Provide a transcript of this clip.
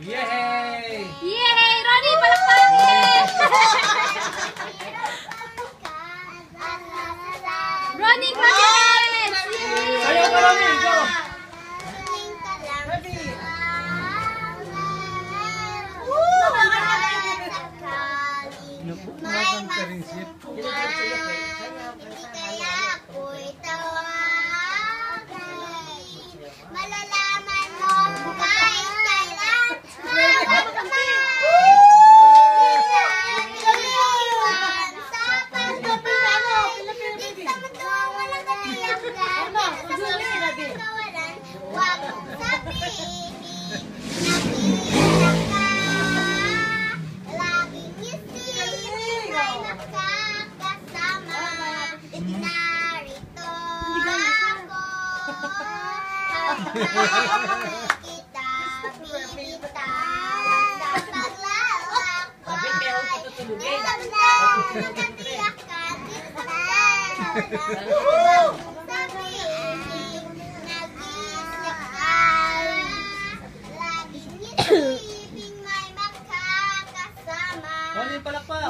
Yay! Yay! Ronnie, palakpakan! Yay! Ronnie, clap! Ayaw ka, Ronnie! Go! Nakakang ka rin siya. Malalaman mo kahit kailan. Iwan sa pagbabahay. Di sa mundo walang katiyakan. Sa mga kawalan, huwag mong sabihin. Nakikinig ka. Laging isipin may makakasama. Narito ako. Kita bibitaw sa paglalakbay. Isang lang katiyakan. Sabihin, nag-iisip ka. Laging isipin may makakasama. Ronnie, palakpak!